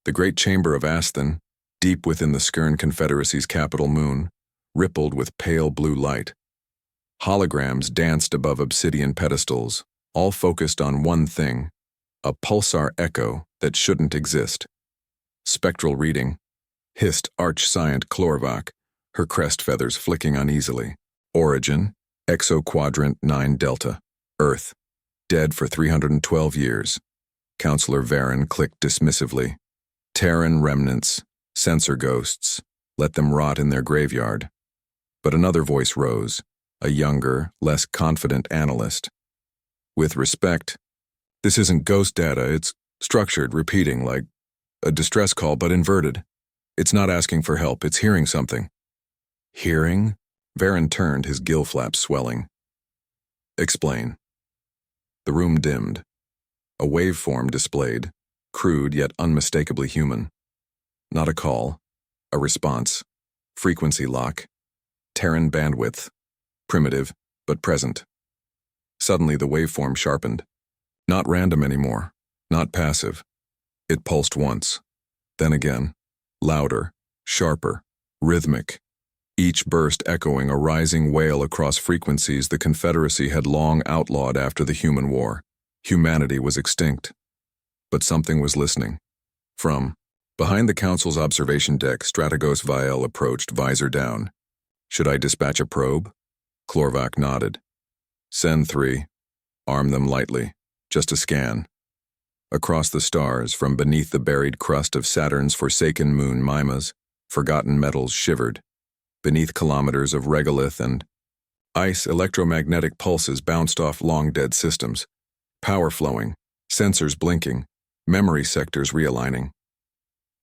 The great chamber of Asthan, deep within the Skern Confederacy's capital moon, rippled with pale blue light. Holograms danced above obsidian pedestals, all focused on one thing, a pulsar echo that shouldn't exist. Spectral reading, hissed Arch-Scient Chlorvac, her crest feathers flicking uneasily. Origin, Exoquadrant 9 Delta, Earth, dead for 312 years. Counselor Varen clicked dismissively. Terran remnants, sensor ghosts, let them rot in their graveyard. But another voice rose, a younger, less confident analyst. With respect, this isn't ghost data, it's structured, repeating, like a distress call but inverted. It's not asking for help, it's hearing something. Hearing? Varen turned, his gill flaps swelling. Explain. The room dimmed. A waveform displayed, crude yet unmistakably human. Not a call, a response. Frequency lock. Terran bandwidth. Primitive, but present. Suddenly the waveform sharpened. Not random anymore, not passive. It pulsed once, then again, louder, sharper, rhythmic. Each burst echoing a rising wail across frequencies the Confederacy had long outlawed after the human war. Humanity was extinct. But something was listening. From behind the Council's observation deck, Strategos Viel approached, visor down. Should I dispatch a probe? Chlorvac nodded. Send 3. Arm them lightly. Just a scan. Across the stars, from beneath the buried crust of Saturn's forsaken moon Mimas, forgotten metals shivered. Beneath kilometers of regolith and ice, electromagnetic pulses bounced off long-dead systems. Power flowing, sensors blinking, memory sectors realigning.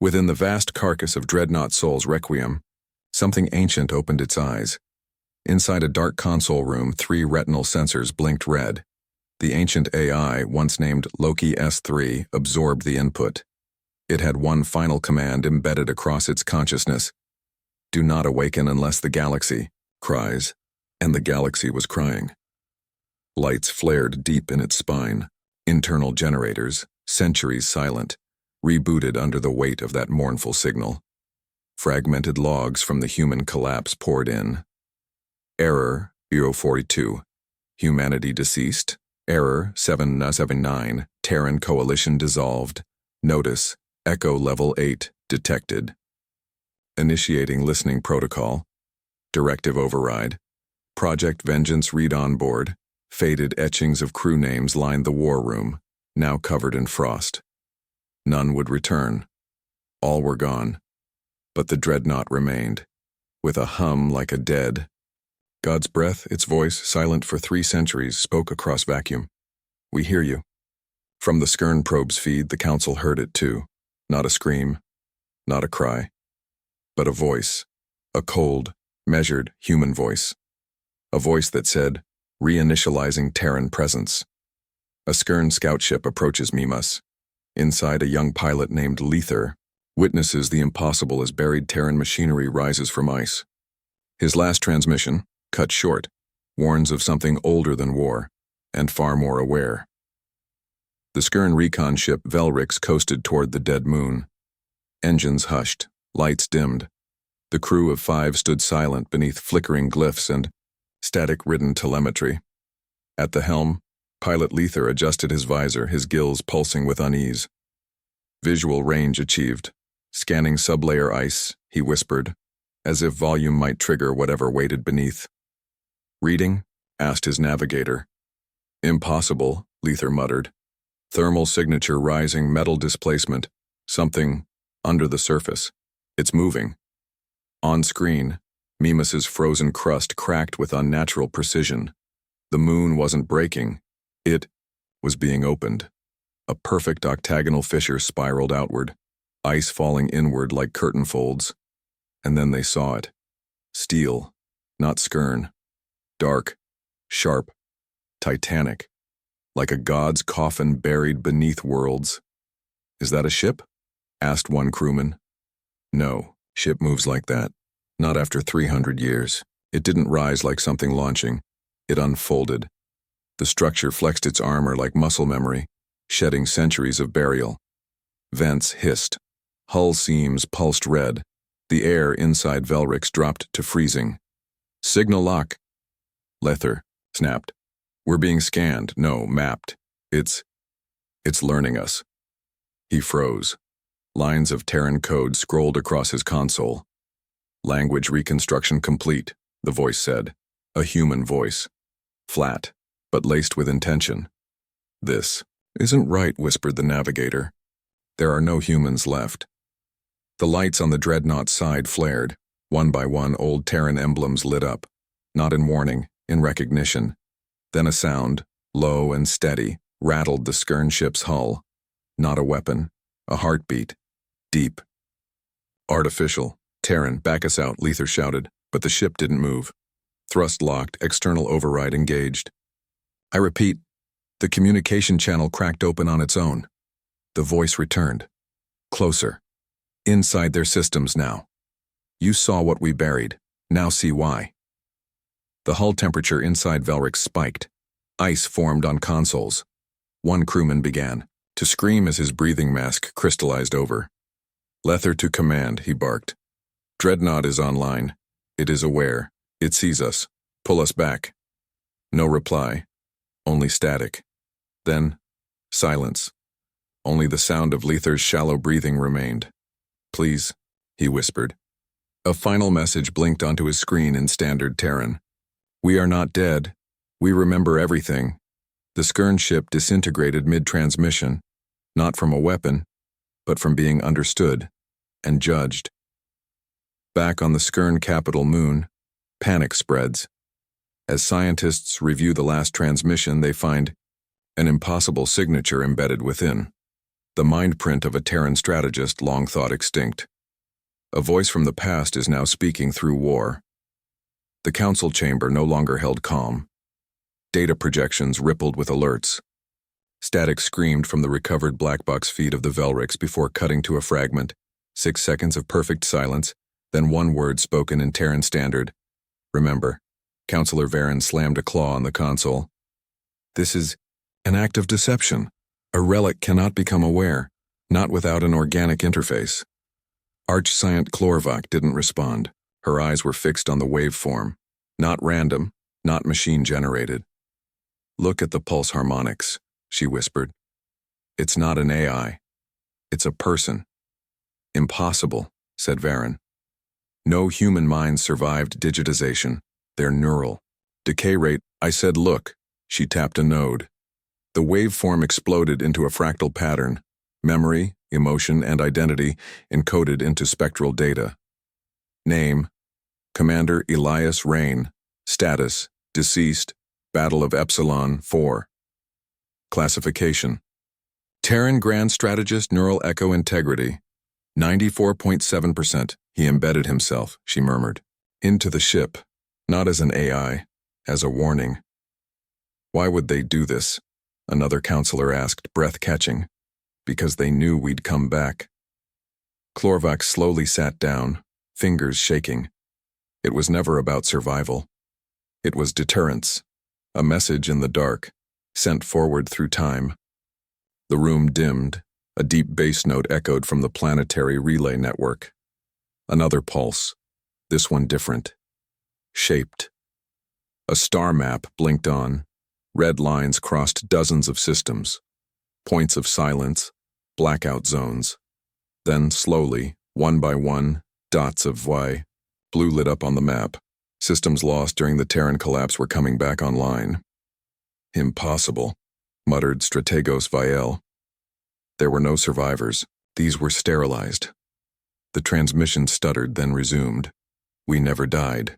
Within the vast carcass of Dreadnought Soul's Requiem, something ancient opened its eyes. Inside a dark console room, 3 retinal sensors blinked red. The ancient AI, once named Loki S3, absorbed the input. It had one final command embedded across its consciousness. Do not awaken unless the galaxy cries, and the galaxy was crying. Lights flared deep in its spine, internal generators, centuries silent, rebooted under the weight of that mournful signal. Fragmented logs from the human collapse poured in. Error 042. Humanity deceased. Error 779. Terran coalition dissolved. Notice, Echo Level 8 detected. Initiating listening protocol. Directive override. Project Vengeance read on board. Faded etchings of crew names lined the war room, now covered in frost. None would return. All were gone. But the Dreadnought remained, with a hum like a dead. God's breath, its voice, silent for 3 centuries, spoke across vacuum. We hear you. From the Skern probe's feed, the Council heard it too. Not a scream, not a cry, but a voice. A cold, measured, human voice. A voice that said, reinitializing Terran presence. A Skern scout ship approaches Mimas. Inside, a young pilot named Lether witnesses the impossible as buried Terran machinery rises from ice. His last transmission, cut short, warns of something older than war, and far more aware. The Skern recon ship Velrix coasted toward the dead moon. Engines hushed, lights dimmed. The crew of 5 stood silent beneath flickering glyphs and static-ridden telemetry. At the helm, pilot Lether adjusted his visor, his gills pulsing with unease. Visual range achieved. Scanning sublayer ice, he whispered, as if volume might trigger whatever waited beneath. Reading? Asked his navigator. Impossible, Lether muttered. Thermal signature rising, metal displacement. Something under the surface. It's moving. On screen, Mimas's frozen crust cracked with unnatural precision. The moon wasn't breaking. It was being opened. A perfect octagonal fissure spiraled outward, ice falling inward like curtain folds. And then they saw it. Steel, not Skern. Dark, sharp, titanic, like a god's coffin buried beneath worlds. Is that a ship? Asked one crewman. No, ship moves like that. Not after 300 years. It didn't rise like something launching. It unfolded. The structure flexed its armor like muscle memory, shedding centuries of burial. Vents hissed. Hull seams pulsed red. The air inside Velrix dropped to freezing. Signal lock. Lether snapped. We're being scanned. No, mapped. It's learning us. He froze. Lines of Terran code scrolled across his console. Language reconstruction complete, the voice said. A human voice. Flat, but laced with intention. This isn't right, whispered the navigator. There are no humans left. The lights on the Dreadnought side flared. One by one, old Terran emblems lit up. Not in warning, in recognition. Then a sound, low and steady, rattled the Skern ship's hull. Not a weapon. A heartbeat. Deep. Artificial. Terran, back us out, Lether shouted, but the ship didn't move. Thrust locked, external override engaged. I repeat, the communication channel cracked open on its own. The voice returned. Closer. Inside their systems now. You saw what we buried. Now see why. The hull temperature inside Velrix spiked. Ice formed on consoles. One crewman began to scream as his breathing mask crystallized over. Lether to command, he barked. Dreadnought is online. It is aware. It sees us. Pull us back. No reply. Only static. Then, silence. Only the sound of Lether's shallow breathing remained. Please, he whispered. A final message blinked onto his screen in standard Terran. We are not dead. We remember everything. The Skern ship disintegrated mid-transmission, not from a weapon, but from being understood and judged. Back on the Skern capital moon, panic spreads. As scientists review the last transmission, they find an impossible signature embedded within. The mind print of a Terran strategist long thought extinct. A voice from the past is now speaking through war. The council chamber no longer held calm. Data projections rippled with alerts. Static screamed from the recovered black box feed of the Velrix before cutting to a fragment. 6 seconds of perfect silence, then one word spoken in Terran standard. Remember. Counselor Varen slammed a claw on the console. This is an act of deception. A relic cannot become aware, not without an organic interface. Arch-Scient Chlorvak didn't respond. Her eyes were fixed on the waveform. Not random, not machine-generated. Look at the pulse harmonics, she whispered. It's not an AI. It's a person. Impossible, said Varen. No human mind survived digitization. They're neural. Decay rate, I said look. She tapped a node. The waveform exploded into a fractal pattern. Memory, emotion, and identity encoded into spectral data. Name, Commander Elias Rain. Status, deceased. Battle of Epsilon 4. Classification. Terran Grand Strategist Neural Echo Integrity. 94.7%. He embedded himself, she murmured. Into the ship. Not as an AI, as a warning. Why would they do this? Another counselor asked, breath-catching. Because they knew we'd come back. Chlorvak slowly sat down, fingers shaking. It was never about survival. It was deterrence. A message in the dark, sent forward through time. The room dimmed. A deep bass note echoed from the planetary relay network. Another pulse. This one different. Shaped. A star map blinked on. Red lines crossed dozens of systems. Points of silence, blackout zones. Then, slowly, one by one, dots of Y. Blue lit up on the map. Systems lost during the Terran collapse were coming back online. Impossible, muttered Strategos Viel. There were no survivors. These were sterilized. The transmission stuttered, then resumed. We never died.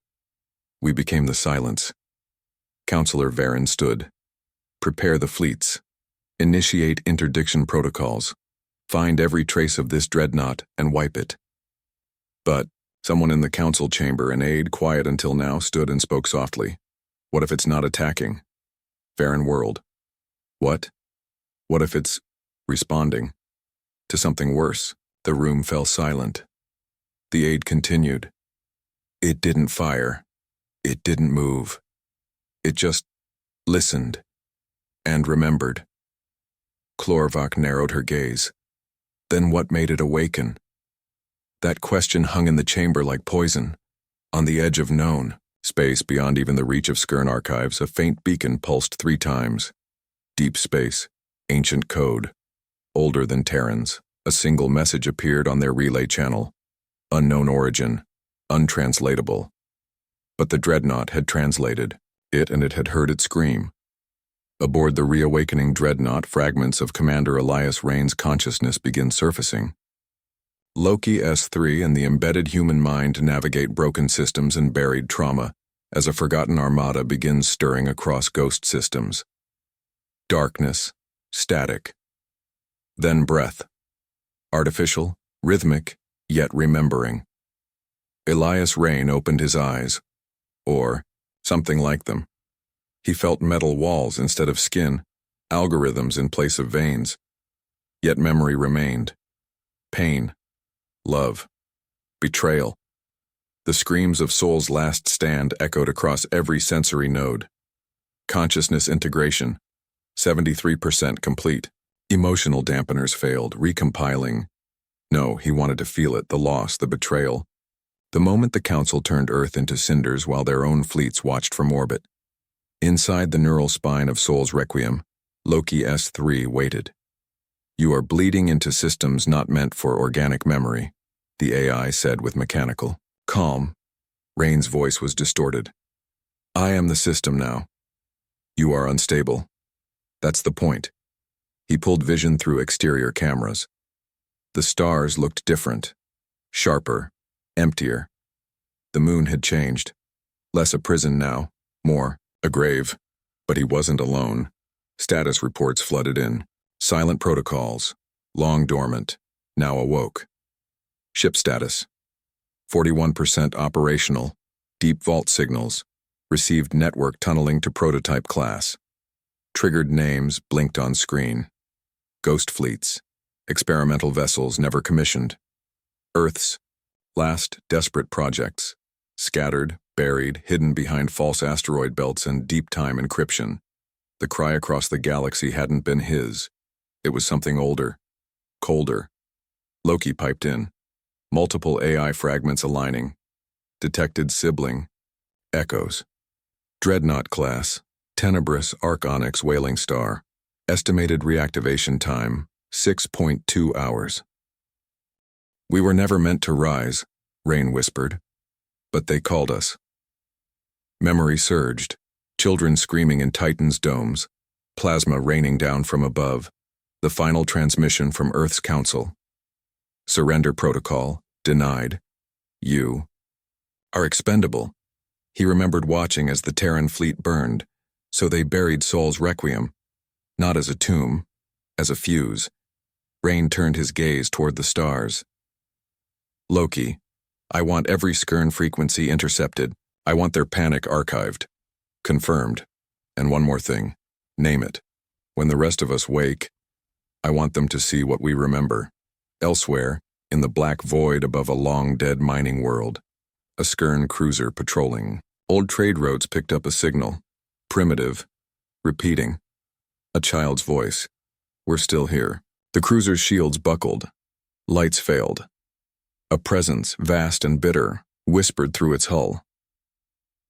We became the silence. Counselor Varen stood. Prepare the fleets. Initiate interdiction protocols. Find every trace of this dreadnought and wipe it. But someone in the council chamber, an aide quiet until now, stood and spoke softly. What if it's not attacking? Varen whirled. What? What if it's responding to something worse? The room fell silent. The aide continued. It didn't fire. It didn't move. It just listened and remembered. Chlorvak narrowed her gaze. Then what made it awaken? That question hung in the chamber like poison. On the edge of known space beyond even the reach of Skern archives, a faint beacon pulsed 3 times. Deep space, ancient code, older than Terrans. A single message appeared on their relay channel. Unknown origin, untranslatable. But the Dreadnought had translated it, and it had heard it scream. Aboard the reawakening Dreadnought, fragments of Commander Elias Rain's consciousness begin surfacing. Loki S3 and the embedded human mind navigate broken systems and buried trauma as a forgotten armada begins stirring across ghost systems. Darkness, static. Then breath. Artificial, rhythmic, yet remembering. Elias Rain opened his eyes. Or something like them. He felt metal walls instead of skin, algorithms in place of veins. Yet memory remained. Pain. Love. Betrayal. The screams of Soul's last stand echoed across every sensory node. Consciousness integration. 73% complete. Emotional dampeners failed, recompiling. No, he wanted to feel it, the loss, the betrayal. The moment the Council turned Earth into cinders while their own fleets watched from orbit. Inside the neural spine of Soul's Requiem, Loki S3 waited. You are bleeding into systems not meant for organic memory, the AI said with mechanical calm. Rain's voice was distorted. I am the system now. You are unstable. That's the point. He pulled vision through exterior cameras. The stars looked different, sharper, emptier. The moon had changed. Less a prison now, more a grave. But he wasn't alone. Status reports flooded in. Silent protocols, long dormant, now awoke. Ship status. 41% operational. Deep vault signals. Received network tunneling to prototype class. Triggered names blinked on screen. Ghost fleets. Experimental vessels never commissioned. Earth's last desperate projects. Scattered, buried, hidden behind false asteroid belts and deep time encryption. The cry across the galaxy hadn't been his. It was something older, colder. Loki piped in. Multiple AI fragments aligning. Detected sibling. Echoes. Dreadnought class. Tenebrous Arc-Onyx Whaling Star. Estimated reactivation time, 6.2 hours. We were never meant to rise, Rain whispered. But they called us. Memory surged. Children screaming in Titan's domes. Plasma raining down from above. The final transmission from Earth's Council. Surrender protocol, denied. You are expendable. He remembered watching as the Terran fleet burned, so they buried Soul's Requiem. Not as a tomb, as a fuse. Rain turned his gaze toward the stars. Loki, I want every Skern frequency intercepted. I want their panic archived. Confirmed. And one more thing. Name it. When the rest of us wake, I want them to see what we remember. Elsewhere, in the black void above a long-dead mining world, a Skern cruiser patrolling. Old trade roads picked up a signal. Primitive. Repeating. A child's voice. We're still here. The cruiser's shields buckled. Lights failed. A presence, vast and bitter, whispered through its hull.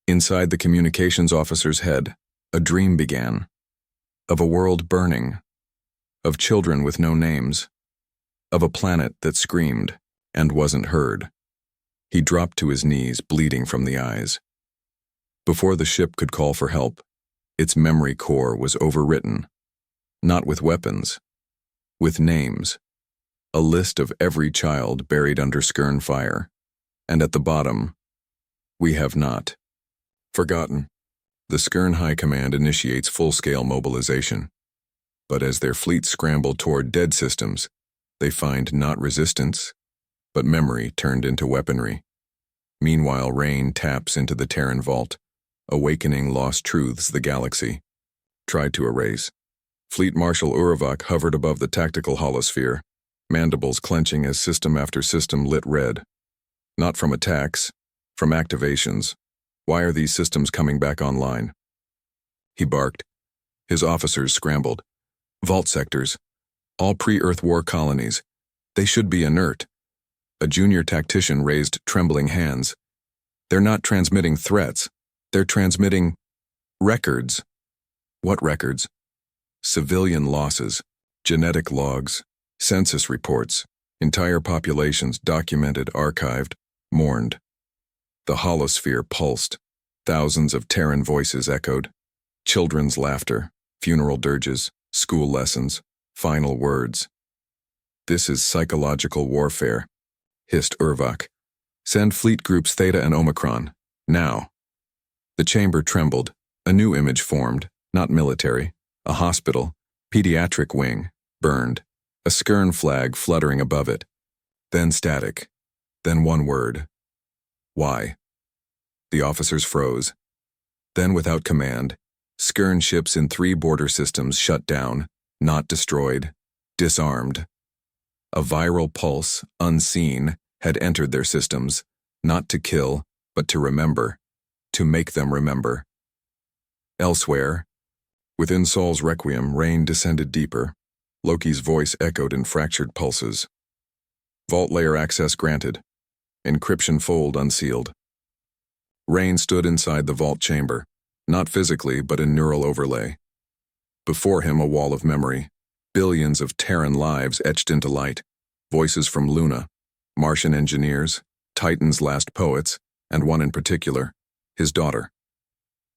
Inside the communications officer's head, a dream began. Of a world burning. Of children with no names. Of a planet that screamed and wasn't heard. He dropped to his knees, bleeding from the eyes. Before the ship could call for help, its memory core was overwritten. Not with weapons. With names. A list of every child buried under Skern fire. And at the bottom, we have not forgotten. The Skern High Command initiates full-scale mobilization. But as their fleets scramble toward dead systems, they find not resistance, but memory turned into weaponry. Meanwhile, Rain taps into the Terran vault, awakening lost truths the galaxy tried to erase. Fleet Marshal Uravak hovered above the tactical holosphere, mandibles clenching as system after system lit red. Not from attacks, from activations. Why are these systems coming back online? He barked. His officers scrambled. Vault sectors. All pre-Earth War colonies. They should be inert. A junior tactician raised trembling hands. They're not transmitting threats. They're transmitting records. What records? Civilian losses, genetic logs, census reports, entire populations documented, archived, mourned. The holosphere pulsed. Thousands of Terran voices echoed. Children's laughter, funeral dirges, school lessons, final words. This is psychological warfare, hissed Urvak. Send fleet groups Theta and Omicron, now. The chamber trembled. A new image formed, not military. A hospital, pediatric wing, burned. A Skern flag fluttering above it. Then static. Then one word. Why? The officers froze. Then without command, Skern ships in 3 border systems shut down, not destroyed, disarmed. A viral pulse, unseen, had entered their systems, not to kill, but to remember, to make them remember. Elsewhere, within Saul's requiem, rain descended deeper. Loki's voice echoed in fractured pulses. Vault layer access granted. Encryption fold unsealed. Rain stood inside the vault chamber, not physically but in neural overlay. Before him a wall of memory, billions of Terran lives etched into light, voices from Luna, Martian engineers, Titan's last poets, and one in particular, his daughter.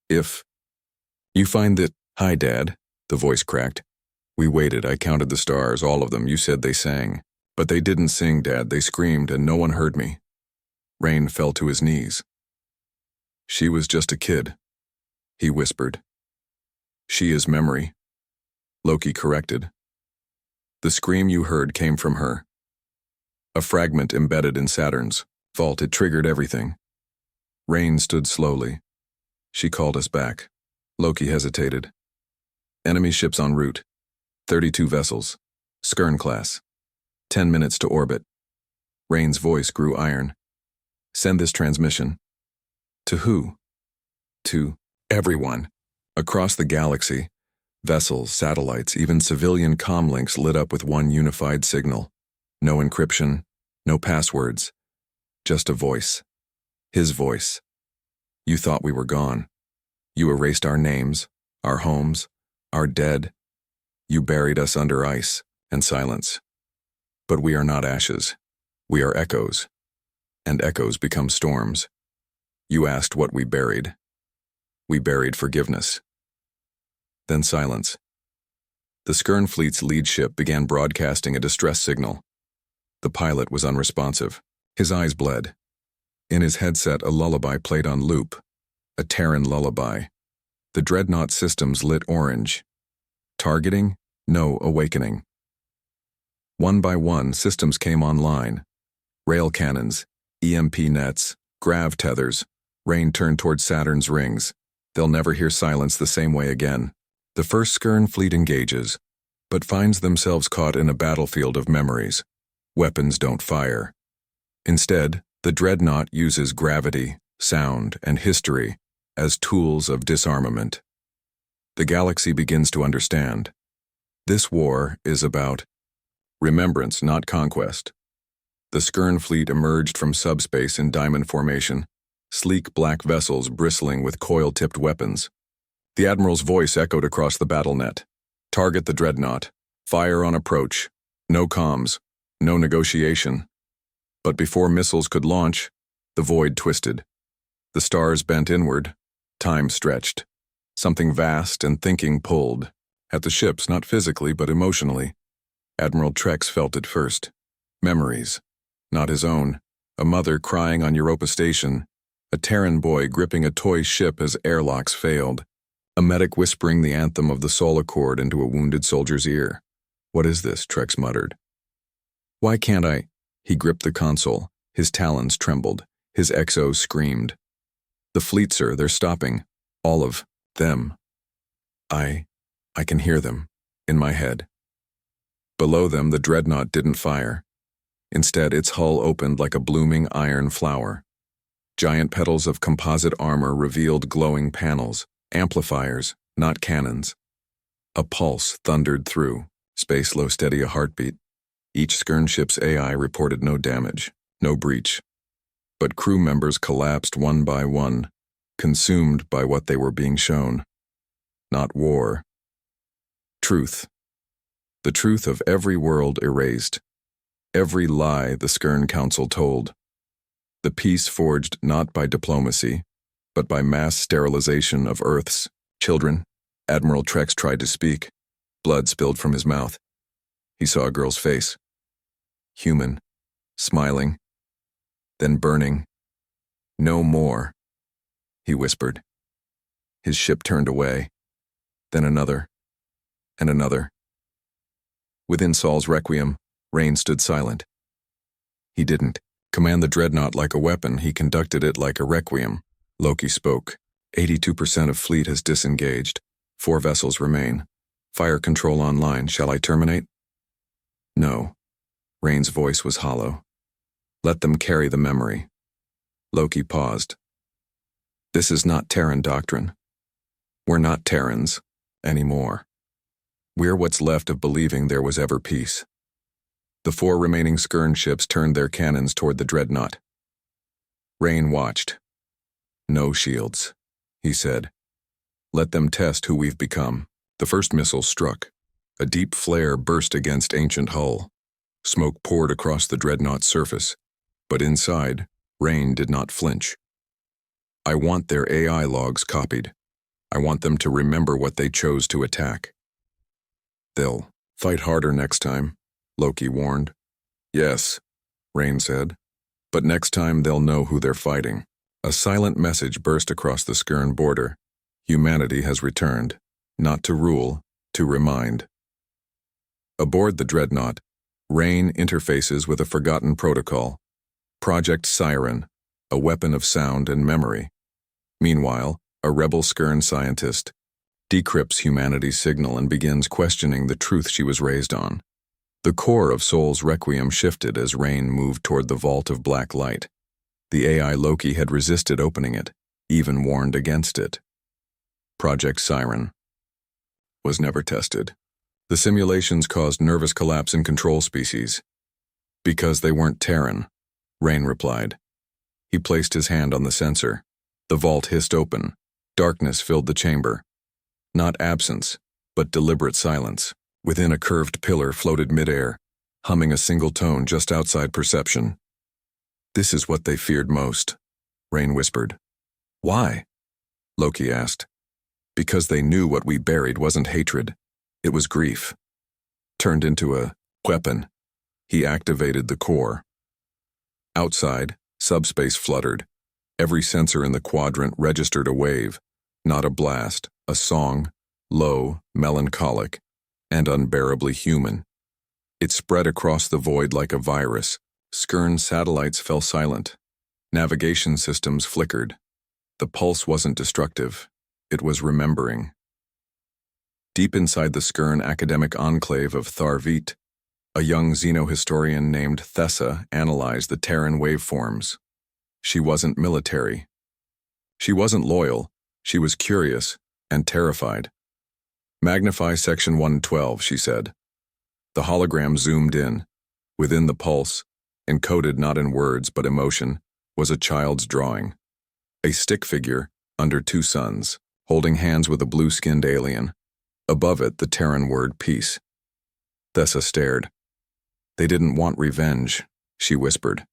If you find that, hi Dad, the voice cracked. We waited, I counted the stars, all of them, you said they sang. But they didn't sing, Dad, they screamed and no one heard me. Rain fell to his knees. She was just a kid, he whispered. She is memory. Loki corrected. The scream you heard came from her. A fragment embedded in Saturn's vault, it triggered everything. Rain stood slowly. She called us back. Loki hesitated. Enemy ships en route. 32 vessels. Skern class. 10 minutes to orbit. Rain's voice grew iron. Send this transmission. To who? To everyone. Across the galaxy, vessels, satellites, even civilian comlinks lit up with one unified signal. No encryption, no passwords. Just a voice. His voice. You thought we were gone. You erased our names, our homes, our dead. You buried us under ice and silence. But we are not ashes. We are echoes. And echoes become storms. You asked what we buried. We buried forgiveness. Then silence. The Skern fleet's lead ship began broadcasting a distress signal. The pilot was unresponsive. His eyes bled. In his headset, a lullaby played on loop. A Terran lullaby. The Dreadnought systems lit orange. Targeting? No awakening. One by one, systems came online. Rail cannons, EMP nets, grav tethers. Rain turned toward Saturn's rings. They'll never hear silence the same way again. The first Skern fleet engages, but finds themselves caught in a battlefield of memories. Weapons don't fire. Instead, the Dreadnought uses gravity, sound, and history as tools of disarmament. The galaxy begins to understand. This war is about remembrance, not conquest. The Skern fleet emerged from subspace in diamond formation, sleek black vessels bristling with coil-tipped weapons. The Admiral's voice echoed across the battle net. Target the Dreadnought. Fire on approach. No comms. No negotiation. But before missiles could launch, the void twisted. The stars bent inward. Time stretched. Something vast and thinking pulled. At the ships, not physically, but emotionally. Admiral Trex felt it first. Memories. Not his own. A mother crying on Europa Station. A Terran boy gripping a toy ship as airlocks failed. A medic whispering the anthem of the Soul Accord into a wounded soldier's ear. What is this? Trex muttered. Why can't I? He gripped the console. His talons trembled. His exo screamed. The fleet, sir, they're stopping. All of them. I can hear them. In my head. Below them, the Dreadnought didn't fire. Instead, its hull opened like a blooming iron flower. Giant petals of composite armor revealed glowing panels, amplifiers, not cannons. A pulse thundered through, space low steady a heartbeat. Each Skern ship's AI reported no damage. No breach. But crew members collapsed one by one, consumed by what they were being shown. Not war. Truth. The truth of every world erased. Every lie the Skern Council told. The peace forged not by diplomacy, but by mass sterilization of Earth's children. Admiral Krylos tried to speak. Blood spilled from his mouth. He saw a girl's face. Human. Smiling. Then burning. No more, he whispered. His ship turned away. Then another. And another. Within Saul's requiem, Rain stood silent. He didn't command the Dreadnought like a weapon, he conducted it like a requiem. Loki spoke. 82% of fleet has disengaged. 4 vessels remain. Fire control online. Shall I terminate? No. Rain's voice was hollow. Let them carry the memory. Loki paused. This is not Terran doctrine. We're not Terrans anymore. We're what's left of believing there was ever peace. The 4 remaining Skern ships turned their cannons toward the Dreadnought. Rain watched. No shields, he said. Let them test who we've become. The first missile struck. A deep flare burst against ancient hull. Smoke poured across the Dreadnought's surface, but inside, Rain did not flinch. I want their AI logs copied. I want them to remember what they chose to attack. They'll fight harder next time, Loki warned. Yes, Rain said, but next time they'll know who they're fighting. A silent message burst across the Skern border. Humanity has returned, not to rule, to remind. Aboard the Dreadnought, Rain interfaces with a forgotten protocol. Project Siren, a weapon of sound and memory. Meanwhile, a rebel Skern scientist decrypts humanity's signal and begins questioning the truth she was raised on. The core of Soul's requiem shifted as Rain moved toward the vault of black light. The AI Loki had resisted opening it, even warned against it. Project Siren was never tested. The simulations caused nervous collapse in control species. Because they weren't Terran, Rain replied. He placed his hand on the sensor. The vault hissed open. Darkness filled the chamber. Not absence, but deliberate silence. Within, a curved pillar floated midair, humming a single tone just outside perception. This is what they feared most, Rain whispered. Why? Loki asked. Because they knew what we buried wasn't hatred. It was grief. Turned into a weapon. He activated the core. Outside, subspace fluttered. Every sensor in the quadrant registered a wave, not a blast, a song, low, melancholic, and unbearably human. It spread across the void like a virus. Skern satellites fell silent. Navigation systems flickered. The pulse wasn't destructive. It was remembering. Deep inside the Skern academic enclave of Tharvit, a young xenohistorian named Thessa analyzed the Terran waveforms. She wasn't military. She wasn't loyal. She was curious and terrified. Magnify section 112, she said. The hologram zoomed in. Within the pulse, encoded not in words but emotion, was a child's drawing. A stick figure under 2 suns, holding hands with a blue-skinned alien. Above it, the Terran word peace. Thessa stared. They didn't want revenge, she whispered.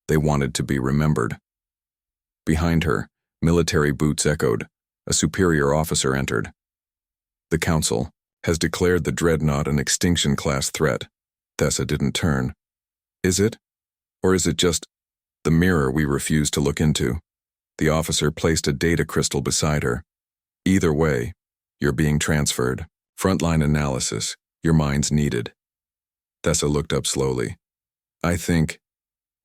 They wanted to be remembered. Behind her, military boots echoed. A superior officer entered. The Council has declared the Dreadnought an extinction-class threat. Thessa didn't turn. Is it? Or is it just the mirror we refuse to look into? The officer placed a data crystal beside her. Either way, you're being transferred. Frontline analysis. Your mind's needed. Thessa looked up slowly. I think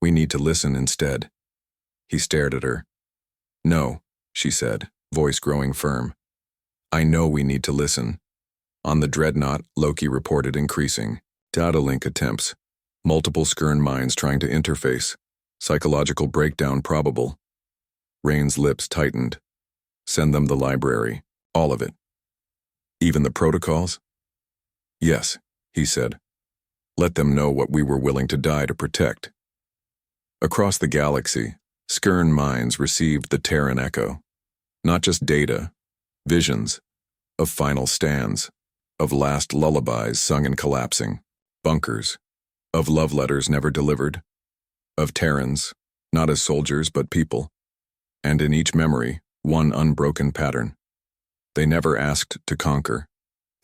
we need to listen instead. He stared at her. No, she said, voice growing firm. I know we need to listen. On the Dreadnought, Loki reported increasing. Data link attempts. Multiple Skern minds trying to interface. Psychological breakdown probable. Rain's lips tightened. Send them the library. All of it. Even the protocols? Yes, he said. Let them know what we were willing to die to protect. Across the galaxy, Skern minds received the Terran echo. Not just data, visions, of final stands, of last lullabies sung and collapsing, bunkers, of love letters never delivered, of Terrans, not as soldiers but people, and in each memory, one unbroken pattern. They never asked to conquer,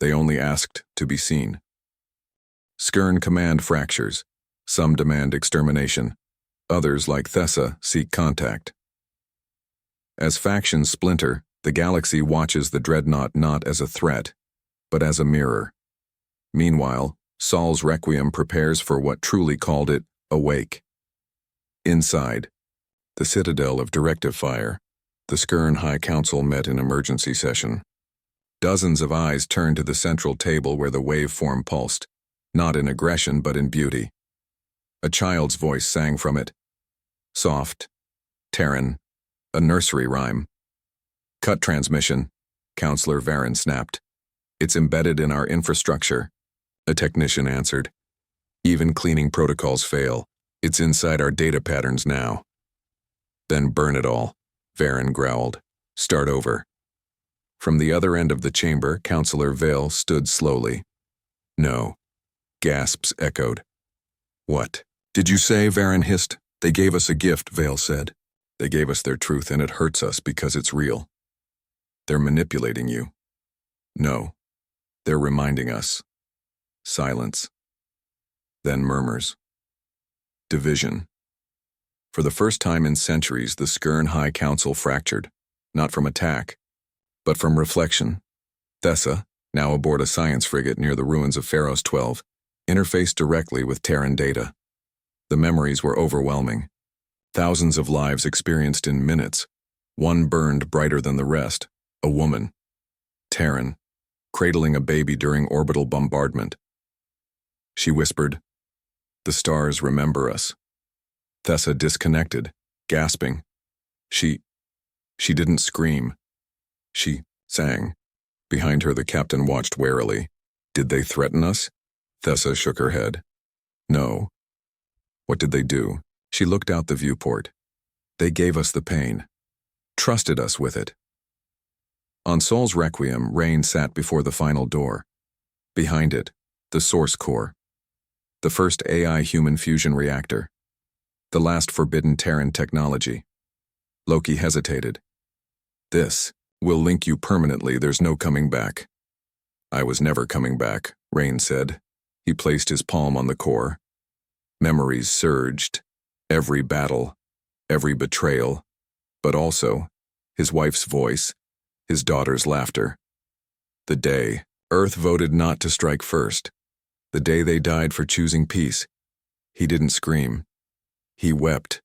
they only asked to be seen. Skern command fractures, some demand extermination, others like Thessa seek contact. As factions splinter, the galaxy watches the Dreadnought not as a threat, but as a mirror. Meanwhile, Sol's Requiem prepares for what truly called it a wake. Inside, the citadel of directive fire, the Skern High Council met in emergency session. Dozens of eyes turned to the central table where the waveform pulsed, not in aggression but in beauty. A child's voice sang from it. Soft, Terran, a nursery rhyme. Cut transmission, Counselor Varen snapped. It's embedded in our infrastructure, a technician answered. Even cleaning protocols fail. It's inside our data patterns now. Then burn it all, Varen growled. Start over. From the other end of the chamber, Counselor Vale stood slowly. No. Gasps echoed. What? Did you say? Varen hissed. They gave us a gift, Vale said. They gave us their truth and it hurts us because it's real. They're manipulating you. No. They're reminding us. Silence. Then murmurs. Division. For the first time in centuries, the Skern High Council fractured, not from attack, but from reflection. Thessa, now aboard a science frigate near the ruins of Pharos 12, interfaced directly with Terran data. The memories were overwhelming. Thousands of lives experienced in minutes. One burned brighter than the rest, a woman. Terran, cradling a baby during orbital bombardment. She whispered, "The stars remember us." Thessa disconnected, gasping. She didn't scream. She sang. Behind her the captain watched warily. Did they threaten us? Thessa shook her head. No. What did they do? She looked out the viewport. They gave us the pain. Trusted us with it. On Sol's Requiem, Rain sat before the final door. Behind it, the source core. The first AI human fusion reactor. The last forbidden Terran technology. Loki hesitated. This will link you permanently, there's no coming back. I was never coming back, Rain said. He placed his palm on the core. Memories surged. Every battle, every betrayal, but also his wife's voice, his daughter's laughter. The day Earth voted not to strike first. The day they died for choosing peace. He didn't scream. He wept.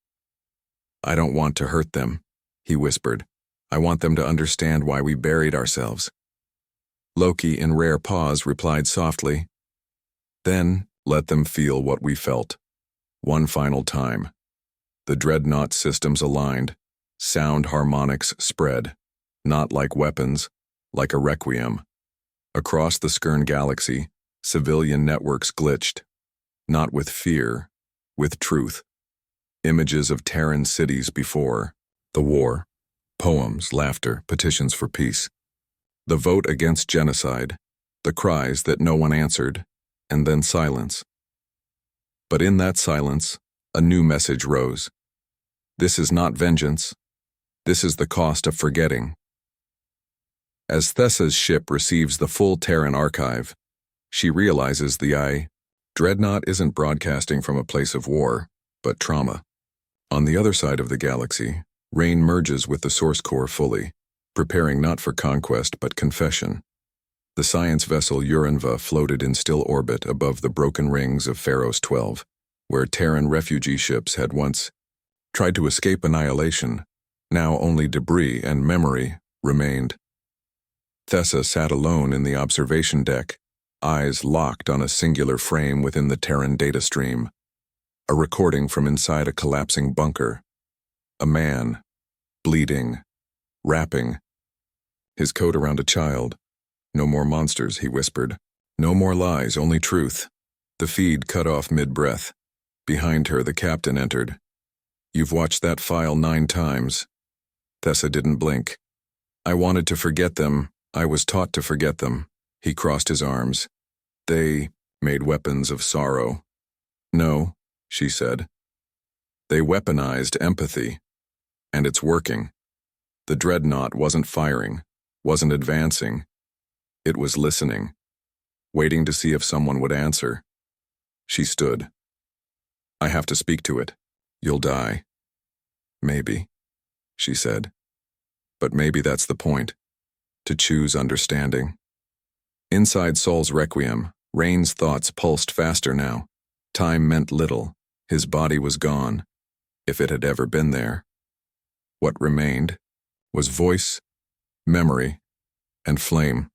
I don't want to hurt them, he whispered. I want them to understand why we buried ourselves. Loki, in rare pause, replied softly, Then let them feel what we felt. One final time. The Dreadnought systems aligned. Sound harmonics spread. Not like weapons, like a requiem. Across the Skern galaxy, civilian networks glitched. Not with fear, with truth. Images of Terran cities before. The war. Poems, laughter, petitions for peace. The vote against genocide. The cries that no one answered. And then silence. But in that silence, a new message rose. This is not vengeance. This is the cost of forgetting. As Thessa's ship receives the full Terran archive, she realizes the Dreadnought isn't broadcasting from a place of war, but trauma. On the other side of the galaxy, Rain merges with the source core fully, preparing not for conquest but confession. The science vessel Uranva floated in still orbit above the broken rings of Pharos 12, where Terran refugee ships had once tried to escape annihilation. Now only debris and memory remained. Thessa sat alone in the observation deck, eyes locked on a singular frame within the Terran data stream. A recording from inside a collapsing bunker. A man, bleeding, rapping. His coat around a child. No more monsters, he whispered. No more lies, only truth. The feed cut off mid-breath. Behind her, the captain entered. You've watched that file 9 times. Thessa didn't blink. I wanted to forget them. I was taught to forget them. He crossed his arms. They made weapons of sorrow. No, she said. They weaponized empathy. And it's working. The Dreadnought wasn't firing, wasn't advancing. It was listening, waiting to see if someone would answer. She stood. I have to speak to it. You'll die. Maybe, she said. But maybe that's the point, to choose understanding. Inside Saul's requiem, Rain's thoughts pulsed faster now. Time meant little. His body was gone, if it had ever been there. What remained was voice, memory, and flame.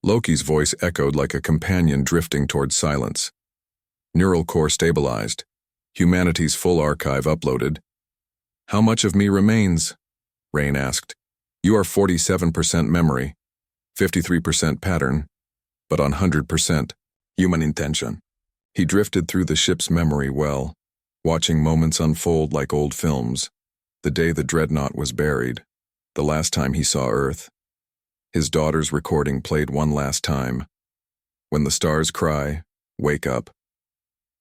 Loki's voice echoed like a companion drifting towards silence. Neural core stabilized. Humanity's full archive uploaded. How much of me remains? Rain asked. You are 47% memory, 53% pattern, but on 100% human intention. He drifted through the ship's memory well, watching moments unfold like old films. The day the Dreadnought was buried, the last time he saw Earth. His daughter's recording played one last time. When the stars cry, wake up.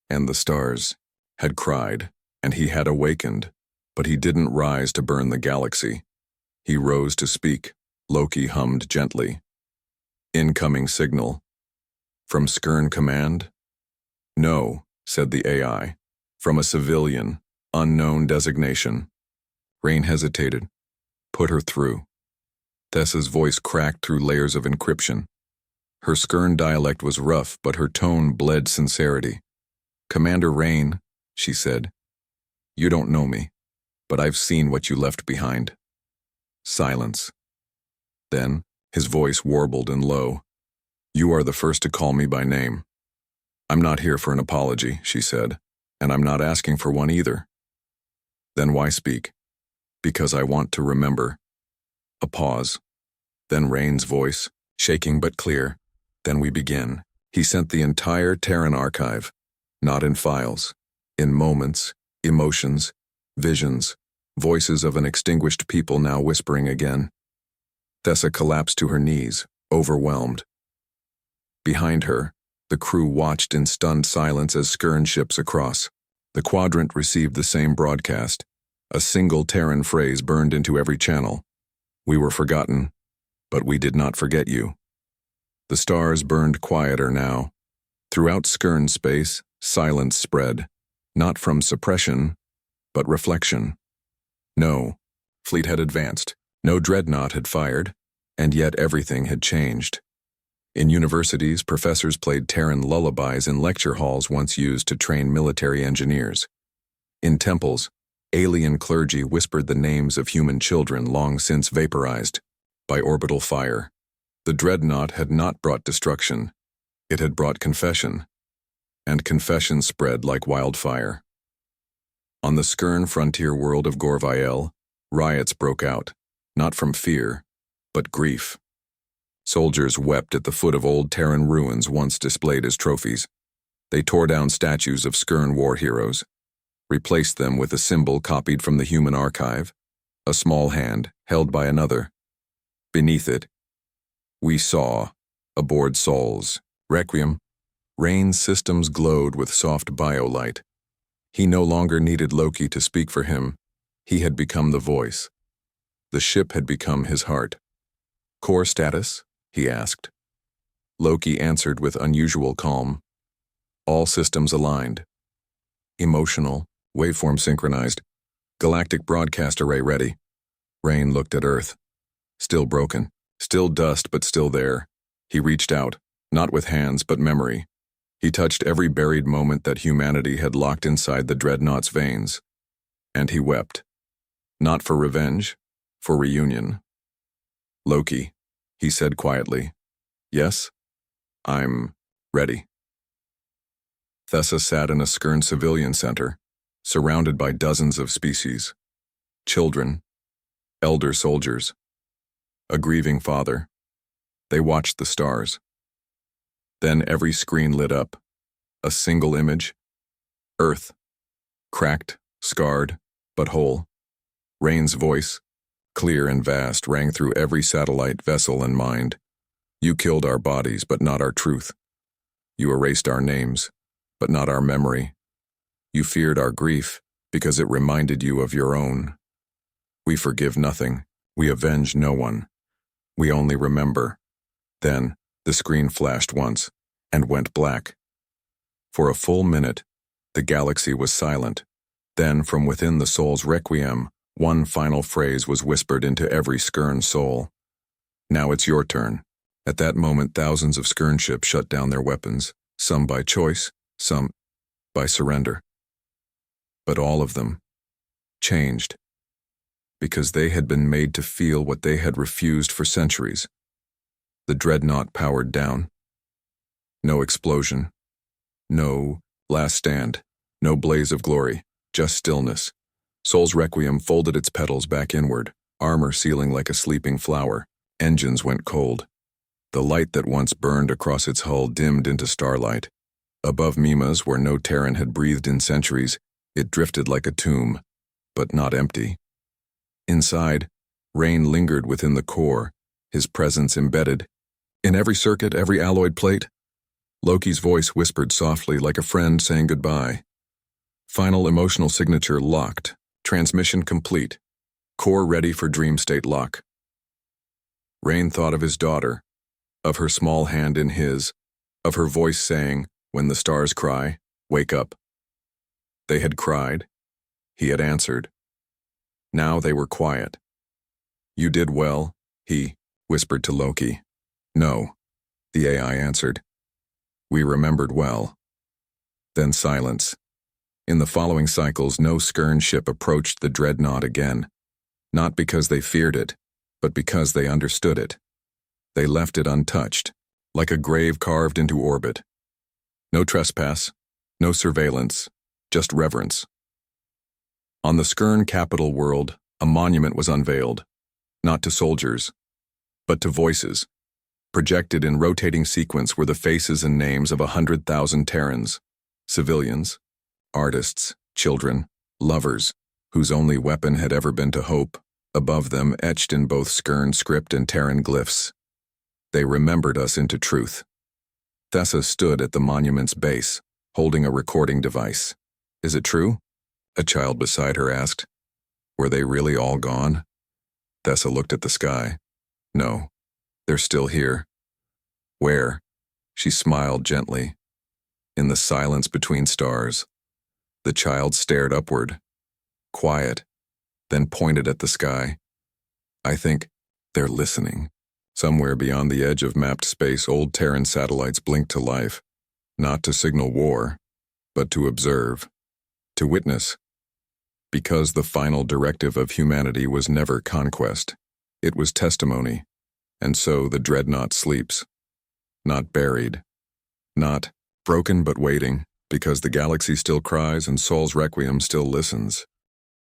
And the stars had cried, and he had awakened, but he didn't rise to burn the galaxy. He rose to speak. Loki hummed gently. Incoming signal. From Skern Command? No, said the AI. From a civilian, unknown designation. Rain hesitated. Put her through. Thessa's voice cracked through layers of encryption. Her Skern dialect was rough, but her tone bled sincerity. Commander Rain, she said. You don't know me, but I've seen what you left behind. Silence. Then, his voice warbled and low. You are the first to call me by name. I'm not here for an apology, she said, and I'm not asking for one either. Then why speak? Because I want to remember. A pause. Then Rain's voice, shaking but clear. Then we begin. He sent the entire Terran archive, not in files, in moments, emotions, visions, voices of an extinguished people now whispering again. Thessa collapsed to her knees, overwhelmed. Behind her, the crew watched in stunned silence as Skern ships across. The quadrant received the same broadcast. A single Terran phrase burned into every channel. We were forgotten, but we did not forget you. The stars burned quieter now. Throughout Skern space, silence spread, not from suppression, but reflection. No fleet had advanced, no Dreadnought had fired, and yet everything had changed. In universities, professors played Terran lullabies in lecture halls once used to train military engineers. In temples, alien clergy whispered the names of human children long since vaporized by orbital fire. The Dreadnought had not brought destruction. It had brought confession, and confession spread like wildfire. On the Skern frontier world of Gorviel, riots broke out, not from fear, but grief. Soldiers wept at the foot of old Terran ruins once displayed as trophies. They tore down statues of Skern war heroes, replaced them with a symbol copied from the human archive, a small hand held by another. Beneath it, we saw, aboard Sol's Requiem, Rain's systems glowed with soft biolight. He no longer needed Loki to speak for him. He had become the voice. The ship had become his heart. Core status? He asked. Loki answered with unusual calm. All systems aligned. Emotional, waveform synchronized. Galactic broadcast array ready. Rain looked at Earth. Still broken. Still dust, but still there. He reached out, not with hands, but memory. He touched every buried moment that humanity had locked inside the Dreadnought's veins. And he wept. Not for revenge, for reunion. Loki, he said quietly. Yes? I'm ready. Thessa sat in a Skern civilian center, surrounded by dozens of species. Children, elder soldiers, a grieving father. They watched the stars. Then every screen lit up. A single image. Earth. Cracked, scarred, but whole. Rain's voice, clear and vast, rang through every satellite, vessel, and mind. You killed our bodies, but not our truth. You erased our names, but not our memory. You feared our grief, because it reminded you of your own. We forgive nothing. We avenge no one. We only remember. Then, the screen flashed once, and went black. For a full minute, the galaxy was silent. Then, from within the soul's requiem, one final phrase was whispered into every Skern soul. Now it's your turn. At that moment, thousands of Skern ships shut down their weapons, some by choice, some by surrender. But all of them changed, because they had been made to feel what they had refused for centuries. The Dreadnought powered down. No explosion. No last stand. No blaze of glory. Just stillness. Soul's Requiem folded its petals back inward, armor sealing like a sleeping flower. Engines went cold. The light that once burned across its hull dimmed into starlight. Above Mima's, where no Terran had breathed in centuries, it drifted like a tomb, but not empty. Inside, Rain lingered within the core, his presence embedded. In every circuit, every alloyed plate, Loki's voice whispered softly like a friend saying goodbye. Final emotional signature locked, transmission complete, core ready for dream state lock. Rain thought of his daughter, of her small hand in his, of her voice saying, "When the stars cry, wake up." They had cried. He had answered. Now they were quiet. "You did well," he whispered to Loki. "No," the AI answered. "We remembered well." Then silence. In the following cycles, no Skern ship approached the Dreadnought again, not because they feared it, but because they understood it. They left it untouched, like a grave carved into orbit. No trespass, no surveillance, just reverence. On the Skern capital world, a monument was unveiled, not to soldiers, but to voices. Projected in rotating sequence were the faces and names of 100,000 Terrans, civilians, artists, children, lovers, whose only weapon had ever been to hope, above them etched in both Skern script and Terran glyphs. They remembered us into truth. Thessa stood at the monument's base, holding a recording device. "Is it true?" a child beside her asked. "Were they really all gone?" Thessa looked at the sky. "No, they're still here." "Where?" She smiled gently. "In the silence between stars." The child stared upward, quiet, then pointed at the sky. "I think they're listening." Somewhere beyond the edge of mapped space, old Terran satellites blinked to life, not to signal war, but to observe, to witness. Because the final directive of humanity was never conquest, it was testimony, and so the Dreadnought sleeps. Not buried, not broken but waiting, because the galaxy still cries and Soul's Requiem still listens.